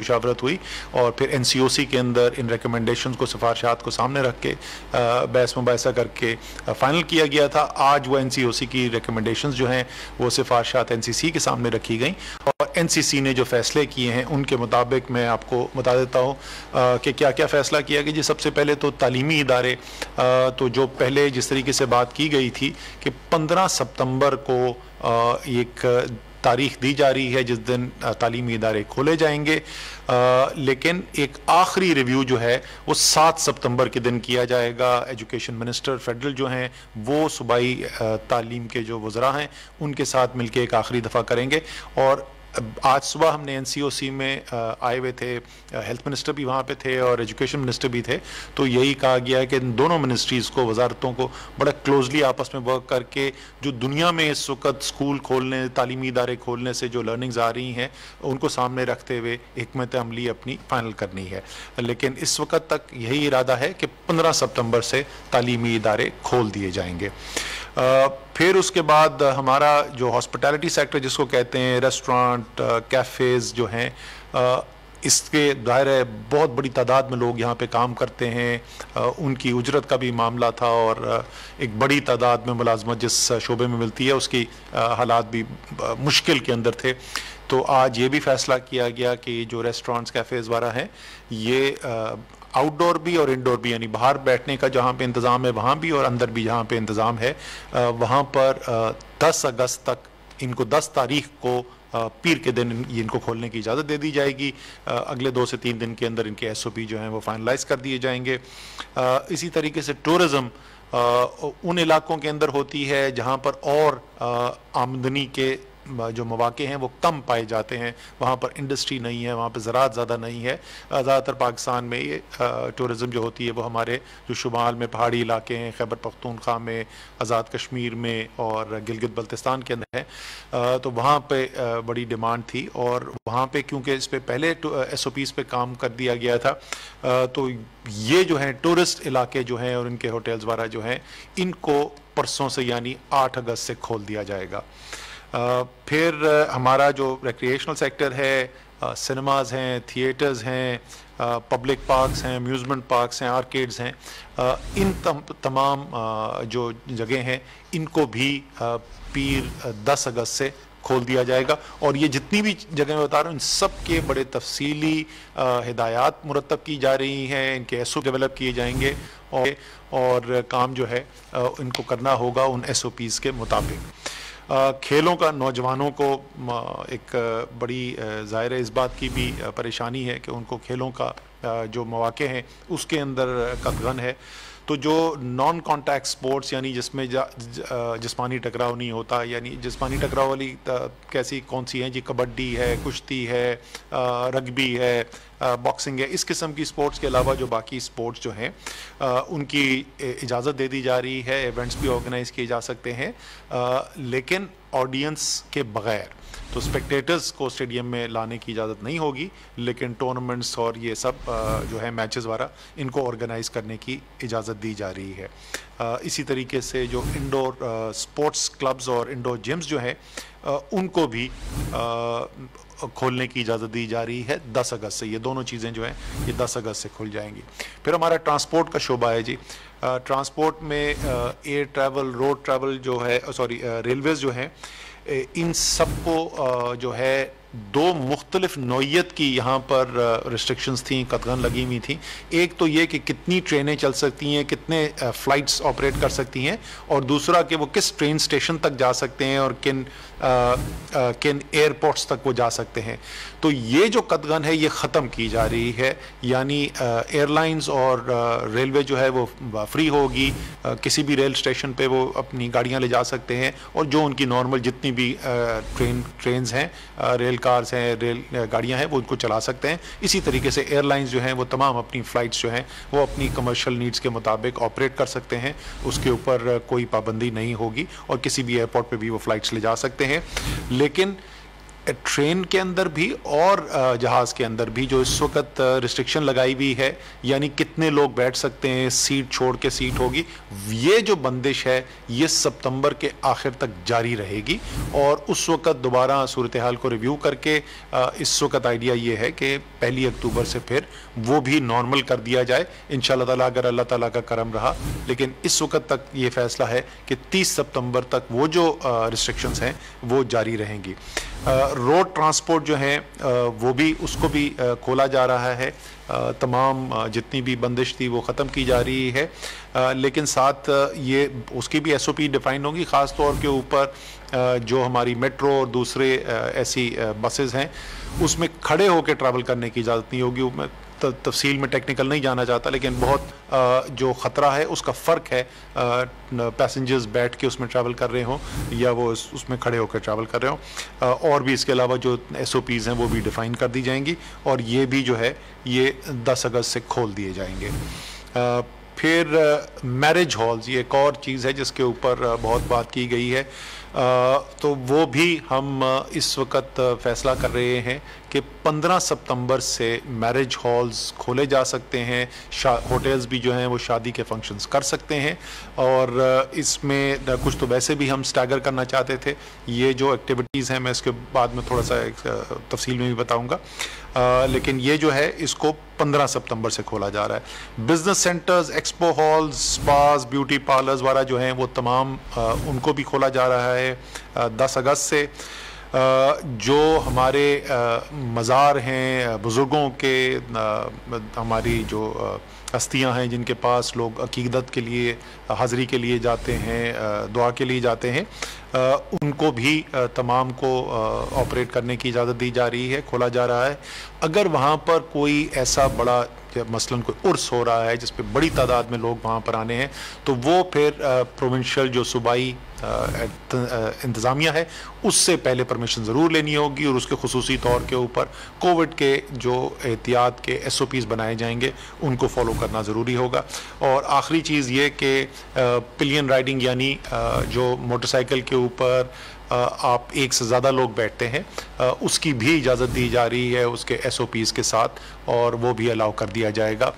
मुशावरत हुई और फिर एनसीओसी के अंदर इन रिकमेंडेशंस को, सिफारिशात को सामने रख के बहस मुबाहिसा करके फाइनल किया गया था। आज वो एनसीओसी की रिकमेंडेशंस जो हैं वो सिफारिशात एनसीसी के सामने रखी गई और एनसीसी ने जो फैसले किए हैं उनके मुताबिक मैं आपको बता देता हूँ कि क्या क्या फ़ैसला किया गया जी। सबसे पहले तो तालीमी इदारे, तो जो पहले जिस तरीके से बात की गई थी कि 15 सितंबर को एक तारीख दी जा रही है जिस दिन तालीमी इदारे खोले जाएंगे, लेकिन एक आखिरी रिव्यू जो है वो 7 सितंबर के दिन किया जाएगा। एजुकेशन मिनिस्टर फेडरल जो हैं वो सूबाई तालीम के जो वज़रा हैं उनके साथ मिलकर एक आखिरी दफ़ा करेंगे। और आज सुबह हमने एनसीओसी में आए हुए थे, हेल्थ मिनिस्टर भी वहाँ पे थे और एजुकेशन मिनिस्टर भी थे, तो यही कहा गया है कि इन दोनों मिनिस्ट्रीज़ को, वजारतों को बड़ा क्लोजली आपस में वर्क करके जो दुनिया में इस वक्त स्कूल खोलने, तालीमी इदारे खोलने से जो लर्निंग्स आ रही हैं उनको सामने रखते हुए हिकमत अमली अपनी फाइनल करनी है। लेकिन इस वक्त तक यही इरादा है कि 15 सितंबर से तालीमी इदारे खोल दिए जाएंगे। फिर उसके बाद हमारा जो हॉस्पिटैलिटी सेक्टर जिसको कहते हैं, रेस्टोरेंट, कैफ़ेज़ जो हैं, इसके ज़ाहिर है बहुत बड़ी तादाद में लोग यहाँ पे काम करते हैं, उनकी उजरत का भी मामला था और एक बड़ी तादाद में मुलाजमत जिस शोबे में मिलती है उसकी हालात भी मुश्किल के अंदर थे। तो आज ये भी फ़ैसला किया गया कि जो रेस्टोरेंट्स, कैफ़ेज़ वगैरह हैं ये आउटडोर भी और इंडोर भी, यानी बाहर बैठने का जहाँ पे इंतज़ाम है वहाँ भी और अंदर भी जहाँ पे इंतज़ाम है वहाँ पर 10 अगस्त तक, इनको 10 तारीख को पीर के दिन इनको खोलने की इजाज़त दे दी जाएगी। अगले 2 से 3 दिन के अंदर इनके एसओपी जो हैं वो फाइनलाइज कर दिए जाएंगे। इसी तरीके से टूरिज़म उन इलाकों के अंदर होती है जहाँ पर और आमदनी के जो मौके हैं वो कम पाए जाते हैं, वहाँ पर इंडस्ट्री नहीं है, वहाँ पर ज़राअत ज़्यादा नहीं है। ज़्यादातर पाकिस्तान में ये टूरिज़म जो होती है वो हमारे जो शुमाल में पहाड़ी इलाके हैं, खैबर पख्तूनख्वा में, आज़ाद कश्मीर में और गिलगित बल्तिस्तान के अंदर है, तो वहाँ पे बड़ी डिमांड थी और वहाँ पे क्योंकि इस पर पहले SOPs पे काम कर दिया गया था, तो ये जो हैं टूरिस्ट इलाके जो हैं और इनके होटल्स वगैरह जो हैं इनको परसों से यानी 8 अगस्त से खोल दिया जाएगा। फिर हमारा जो रिक्रिएशनल सेक्टर है, सिनेमाज हैं, थिएटर्स हैं, पब्लिक पार्क्स हैं, अम्यूज़मेंट पार्क्स हैं, आर्केड्स हैं, इन तमाम जो जगह हैं इनको भी पीर 10 अगस्त से खोल दिया जाएगा। और ये जितनी भी जगह मैं बता रहा हूँ इन सब के बड़े तफसीली हिदायत मुरतब की जा रही हैं, इनके SOP डेवलप किए जाएंगे और काम जो है इनको करना होगा उन SOPs के मुताबिक। खेलों का नौजवानों को एक बड़ी ज़ाहिर है इस बात की भी परेशानी है कि उनको खेलों का जो मौके हैं उसके अंदर कतगन है। तो जो नॉन कॉन्टैक्ट स्पोर्ट्स यानी जिसमें जिस्मानी टकराव नहीं होता, यानी जिस्मानी टकराव वाली कैसी कौन सी हैं जी, कबड्डी है, कुश्ती है, रग्बी है, बॉक्सिंग है, इस किस्म की स्पोर्ट्स के अलावा जो बाकी स्पोर्ट्स जो हैं उनकी इजाज़त दे दी जा रही है। इवेंट्स भी ऑर्गेनाइज़ किए जा सकते हैं लेकिन ऑडियंस के बग़ैर। तो स्पेक्टेटर्स को स्टेडियम में लाने की इजाज़त नहीं होगी, लेकिन टूर्नामेंट्स और ये सब जो है मैचेस वगैरह इनको ऑर्गेनाइज़ करने की इजाज़त दी जा रही है। इसी तरीके से जो इंडोर स्पोर्ट्स क्लब्स और इंडोर जिम्स जो हैं उनको भी खोलने की इजाज़त दी जा रही है 10 अगस्त से। ये दोनों चीज़ें जो हैं ये 10 अगस्त से खुल जाएंगी। फिर हमारा ट्रांसपोर्ट का शोबा है जी। ट्रांसपोर्ट में एयर ट्रैवल, रोड ट्रैवल जो है, रेलवेज़ जो हैं, इन सब को जो है 2 मुख्तलिफ नौइयत की यहाँ पर रिस्ट्रिक्शंस थी, कतगन लगी हुई थी। एक तो ये कि कितनी ट्रेनें चल सकती हैं, कितने फ़्लाइट्स ऑपरेट कर सकती हैं, और दूसरा कि वो किस ट्रेन स्टेशन तक जा सकते हैं और किन एयरपोर्ट्स तक वो जा सकते हैं। तो ये जो कतगन है ये ख़त्म की जा रही है, यानी एयरलाइंस और रेलवे जो है वो फ्री होगी, किसी भी रेल स्टेशन पे वो अपनी गाड़ियाँ ले जा सकते हैं और जो उनकी नॉर्मल जितनी भी ट्रेन्स हैं, रेल कार्स हैं, रेल गाड़ियाँ हैं, वो उनको चला सकते हैं। इसी तरीके से एयरलाइंस जो हैं वो तमाम अपनी फ़्लाइट्स जो हैं वो अपनी कमर्शियल नीड्स के मुताबिक ऑपरेट कर सकते हैं, उसके ऊपर कोई पाबंदी नहीं होगी और किसी भी एयरपोर्ट पे भी वो फ़्लाइट्स ले जा सकते हैं। लेकिन ट्रेन के अंदर भी और जहाज़ के अंदर भी जो इस वक्त रिस्ट्रिक्शन लगाई हुई है, यानी कितने लोग बैठ सकते हैं, सीट छोड़ के सीट होगी, ये जो बंदिश है ये सितंबर के आखिर तक जारी रहेगी। और उस वक्त दोबारा सूरत हाल को रिव्यू करके इस वक्त आइडिया ये है कि 1 अक्टूबर से फिर वो भी नॉर्मल कर दिया जाए इंशाअल्लाह ताला, अगर अल्लाह ताला का करम रहा। लेकिन इस वक्त तक ये फैसला है कि 30 सितंबर तक वो जो रिस्ट्रिक्शंस हैं वो जारी रहेंगी। रोड ट्रांसपोर्ट जो है वो भी, उसको भी खोला जा रहा है। तमाम जितनी भी बंदिश थी वो ख़त्म की जा रही है, लेकिन साथ ये उसकी भी SOP डिफ़ाइन होगी। ख़ास तौर के ऊपर जो हमारी मेट्रो और दूसरे ऐसी बसेस हैं उसमें खड़े होकर ट्रैवल करने की इजाज़त नहीं होगी। मैं तफसील में टेक्निकल नहीं जाना चाहता, लेकिन बहुत जो ख़तरा है उसका फ़र्क है पैसेंजर्स बैठ के उसमें ट्रैवल कर रहे हों या वो उसमें खड़े होकर ट्रैवल कर रहे हों। और भी इसके अलावा जो SOPs हैं वो भी डिफ़ाइन कर दी जाएंगी और ये भी जो है ये 10 अगस्त से खोल दिए जाएंगे। फिर मैरिज हॉल्स, ये एक और चीज़ है जिसके ऊपर बहुत बात की गई है। तो वो भी हम इस वक्त फ़ैसला कर रहे हैं कि 15 सितंबर से मैरिज हॉल्स खोले जा सकते हैं। होटल्स भी जो हैं वो शादी के फंक्शंस कर सकते हैं। और इसमें कुछ तो वैसे भी हम स्टैगर करना चाहते थे। ये जो एक्टिविटीज़ हैं मैं इसके बाद में थोड़ा सा तफसील में भी बताऊंगा, लेकिन ये जो है इसको 15 सितंबर से खोला जा रहा है। Business centres, expo halls, spas, beauty parlours वाला जो हैं वो तमाम उनको भी खोला जा रहा है 10 अगस्त से। जो हमारे मज़ार हैं बुज़ुर्गों के, हमारी जो हस्तियां हैं जिनके पास लोग अकीदत के लिए, हाज़री के लिए जाते हैं, दुआ के लिए जाते हैं, उनको भी तमाम को ऑपरेट करने की इजाज़त दी जा रही है, खोला जा रहा है। अगर वहाँ पर कोई ऐसा बड़ा मसलन कोई उर्स हो रहा है जिस पे बड़ी तादाद में लोग वहाँ पर आने हैं, तो वो फिर प्रोविंशियल जो सूबाई इंतज़ामिया है उससे पहले परमिशन ज़रूर लेनी होगी और उसके खुसूसी तौर के ऊपर कोविड के जो एहतियात के SOPs बनाए जाएंगे उनको फॉलो करना ज़रूरी होगा। और आखिरी चीज़ ये कि पिलियन राइडिंग, यानी जो मोटरसाइकिल के ऊपर आप एक से ज़्यादा लोग बैठते हैं, उसकी भी इजाज़त दी जा रही है उसके SOPs के साथ, और वो भी अलाउ कर दिया जाएगा।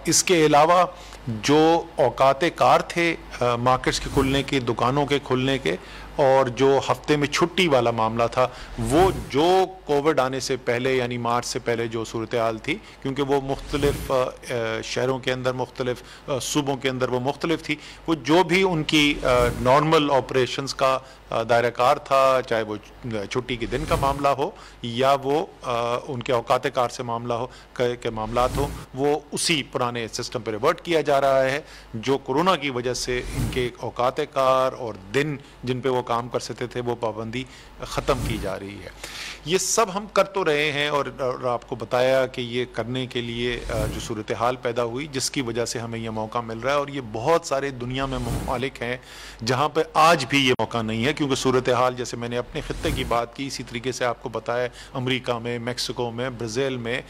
इसके अलावा जो औकात कार थे मार्केट्स के खुलने के, दुकानों के खुलने के, और जो हफ्ते में छुट्टी वाला मामला था, वो जो कोविड आने से पहले यानी मार्च से पहले जो सूरत हाल थी, क्योंकि वो मुख्तलिफ शहरों के अंदर, मुख्तलिफ सूबों के अंदर वो मुख्तलिफ थी, वो जो भी उनकी नॉर्मल ऑपरेशंस का दायरा कार था, चाहे वो छुट्टी के दिन का मामला हो या वो उनके औकात कार से मामला हो के मामलात हो, वो उसी पुराने सिस्टम पर रिवर्ट किया जा रहा है। जो कोरोना की वजह से इनके औकात कार और दिन जिन पे वो काम कर सकते थे वो पाबंदी ख़त्म की जा रही है। ये सब हम कर तो रहे हैं और आपको बताया कि ये करने के लिए जो सूरत हाल पैदा हुई जिसकी वजह से हमें यह मौका मिल रहा है, और ये बहुत सारे दुनिया में ममालिक हैं जहाँ पे आज भी ये मौका नहीं है, क्योंकि सूरत हाल, जैसे मैंने अपने खित्ते की बात की, इसी तरीके से आपको बताया अमरीका में, मैक्सिको में, ब्राज़ील में,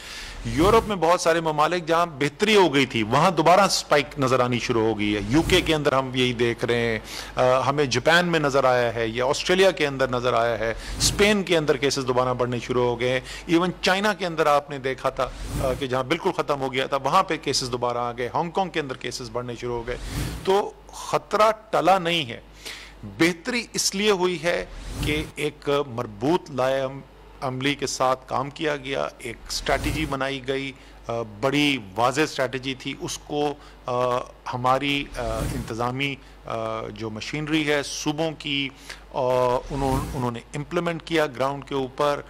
यूरोप में बहुत सारे ममालिक जहाँ बेहतरी हो गई थी वहाँ दोबारा स्पाइक नज़र आनी शुरू हो गई है। UK के अंदर हम यही देख रहे हैं, हमें जापान में नज़र आया है, या ऑस्ट्रेलिया के अंदर नज़र आया है, स्पेन के अंदर केसेस दोबारा बढ़ने शुरू हो गए हैं। इवन चाइना के अंदर आपने देखा था कि जहाँ बिल्कुल ख़त्म हो गया था वहाँ पे केसेस दोबारा आ गए, हांगकांग के अंदर केसेस बढ़ने शुरू हो गए। तो ख़तरा टला नहीं है। बेहतरी इसलिए हुई है कि एक मरबूत लाए अमली के साथ काम किया गया, एक स्ट्रैटेजी बनाई गई, बड़ी वाज़ेह स्ट्रैटेजी थी, उसको हमारी इंतज़ामी जो मशीनरी है सूबों की उन्होंने इम्प्लीमेंट किया ग्राउंड के ऊपर।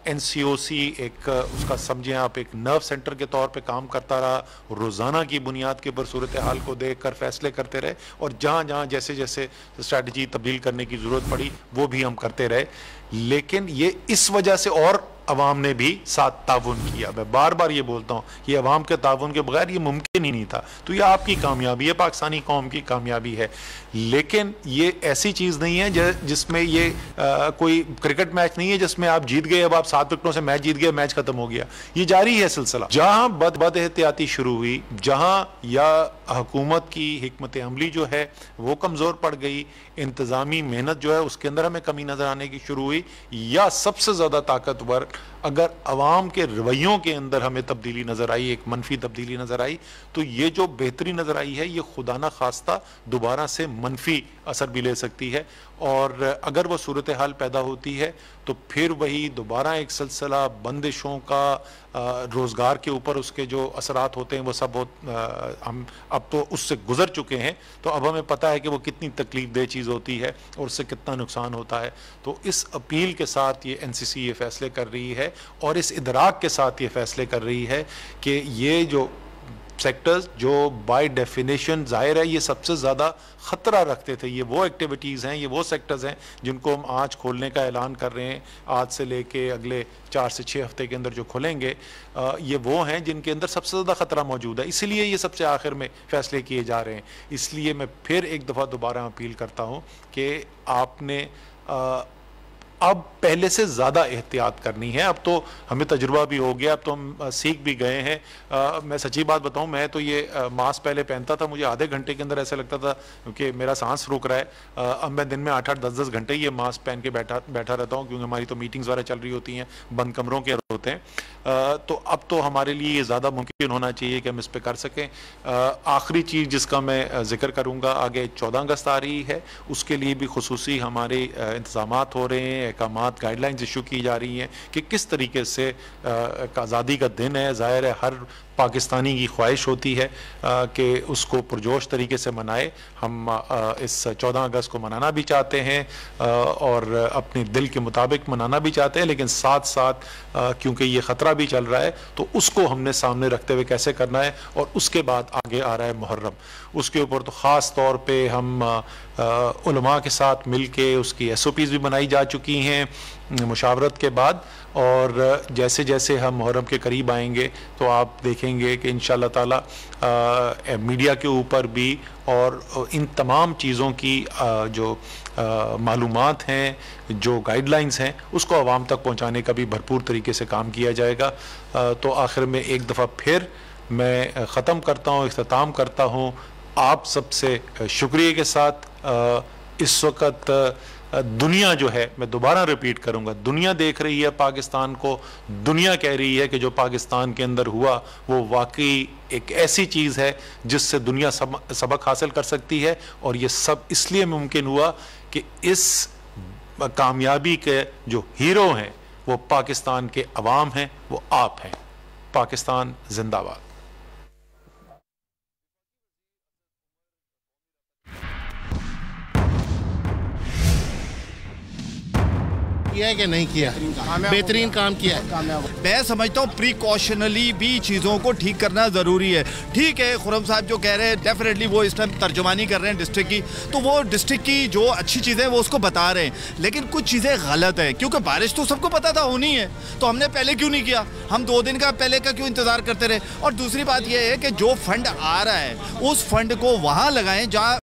NCOC एक उसका समझें आप एक नर्व सेंटर के तौर पे काम करता रहा, रोज़ाना की बुनियाद के ऊपर सूरत हाल को देख कर फैसले करते रहे, और जहाँ जहाँ जैसे जैसे स्ट्रैटेजी तब्दील करने की ज़रूरत पड़ी वो भी हम करते रहे। लेकिन ये इस वजह से और अवाम ने भी साथ ताउन किया। मैं बार बार ये बोलता हूँ, ये अवाम के ताउन के बगैर ये मुमकिन ही नहीं था। तो ये आपकी कामयाबी है, पाकिस्तानी कौम की कामयाबी है। लेकिन ये ऐसी चीज़ नहीं है जिसमें ये कोई क्रिकेट मैच नहीं है जिसमें आप जीत गए, अब आप 7 विकेटों से मैच जीत गए, मैच खत्म हो गया। ये जारी है सिलसिला। जहां बद एहतियाती शुरू हुई, जहां या हुकूमत की हिकमत अमली जो है वो कमज़ोर पड़ गई, इंतज़ामी मेहनत जो है उसके अंदर हमें कमी नज़र आने की शुरू हुई, या सबसे ज़्यादा ताकतवर अगर अवाम के रवैयों के अंदर हमें तब्दीली नज़र आई, एक मनफी तब्दीली नज़र आई, तो ये जो बेहतरी नज़र आई है ये खुदा न खास्ता दोबारा से मनफी असर भी ले सकती है। और अगर वो सूरत हाल पैदा होती है तो फिर वही दोबारा एक सिलसिला बंदिशों का, रोज़गार के ऊपर उसके जो असरात होते हैं वो सब हम अब तो उससे गुजर चुके हैं, तो अब हमें पता है कि वो कितनी तकलीफ दह चीज़ होती है और उससे कितना नुकसान होता है। तो इस अपील के साथ ये NCC ये फैसले कर रही है और इस इदराक के साथ ये फैसले कर रही है कि ये जो सेक्टर्स जो बाय डेफिनेशन ज़ाहिर है ये सबसे ज़्यादा ख़तरा रखते थे, ये वो एक्टिविटीज़ हैं, ये वो सेक्टर्स हैं जिनको हम आज खोलने का ऐलान कर रहे हैं, आज से लेके अगले 4 से 6 हफ्ते के अंदर जो खुलेंगे, ये वो हैं जिनके अंदर सबसे ज़्यादा ख़तरा मौजूद है। इसीलिए ये सबसे आखिर में फ़ैसले किए जा रहे हैं। इसलिए मैं फिर एक दफ़ा दोबारा अपील करता हूँ कि आपने अब पहले से ज़्यादा एहतियात करनी है। अब तो हमें तजुर्बा भी हो गया, अब तो हम सीख भी गए हैं। मैं सच्ची बात बताऊं, मैं तो ये मास्क पहले पहनता था, मुझे आधे घंटे के अंदर ऐसा लगता था क्योंकि मेरा सांस रुक रहा है। अब मैं दिन में 8-8, 10-10 घंटे ये मास्क पहन के बैठा रहता हूँ, क्योंकि हमारी तो मीटिंग्स वगैरह चल रही होती हैं, बंद कमरों के होते हैं। तो अब तो हमारे लिए ये ज़्यादा मुमकिन होना चाहिए कि हम इस पर कर सकें। आखिरी चीज़ जिसका मैं जिक्र करूँगा, आगे 14 अगस्त आ रही है, उसके लिए भी खुसूसी हमारे इंतज़ामात हो रहे हैं, अहकामात, गाइडलाइंस इशू की जा रही हैं कि किस तरीके से आज़ादी का दिन है। ज़ाहिर है हर पाकिस्तानी की ख्वाहिश होती है कि उसको पुरजोश तरीके से मनाए। हम इस 14 अगस्त को मनाना भी चाहते हैं और अपने दिल के मुताबिक मनाना भी चाहते हैं, लेकिन साथ साथ क्योंकि ये ख़तरा भी चल रहा है तो उसको हमने सामने रखते हुए कैसे करना है। और उसके बाद आगे आ रहा है मुहर्रम, उसके ऊपर तो ख़ास तौर पे हम उलमा के साथ मिल के उसकी SOPs भी बनाई जा चुकी हैं मुशावरत के बाद। और जैसे जैसे हम मुहर्रम के करीब आएंगे तो आप देखेंगे कि इंशाअल्लाह ताला मीडिया के ऊपर भी और इन तमाम चीज़ों की जो मालूमात हैं, जो गाइडलाइंस हैं, उसको आवाम तक पहुंचाने का भी भरपूर तरीके से काम किया जाएगा। तो आखिर में एक दफ़ा फिर मैं ख़त्म करता हूँ, इख्तिताम करता हूँ आप सबसे शुक्रिया के साथ। इस वक्त दुनिया जो है, मैं दोबारा रिपीट करूंगा, दुनिया देख रही है पाकिस्तान को, दुनिया कह रही है कि जो पाकिस्तान के अंदर हुआ वो वाकई एक ऐसी चीज़ है जिससे दुनिया सबक हासिल कर सकती है। और ये सब इसलिए मुमकिन हुआ कि इस कामयाबी के जो हीरो हैं वो पाकिस्तान के अवाम हैं, वो आप हैं। पाकिस्तान जिंदाबाद। किया है कि नहीं किया, बेहतरीन काम किया है। मैं समझता हूँ प्रिकॉशनली भी चीज़ों को ठीक करना ज़रूरी है। ठीक है, खुरम साहब जो कह रहे हैं डेफिनेटली वो इस टाइम तर्जुमानी कर रहे हैं डिस्ट्रिक्ट की, तो वो डिस्ट्रिक्ट की जो अच्छी चीज़ें वो उसको बता रहे हैं, लेकिन कुछ चीज़ें गलत है क्योंकि बारिश तो सबको पता था होनी है, तो हमने पहले क्यों नहीं किया? हम 2 दिन का पहले का क्यों इंतज़ार करते रहे? और दूसरी बात यह है कि जो फंड आ रहा है उस फंड को वहाँ लगाएं जहाँ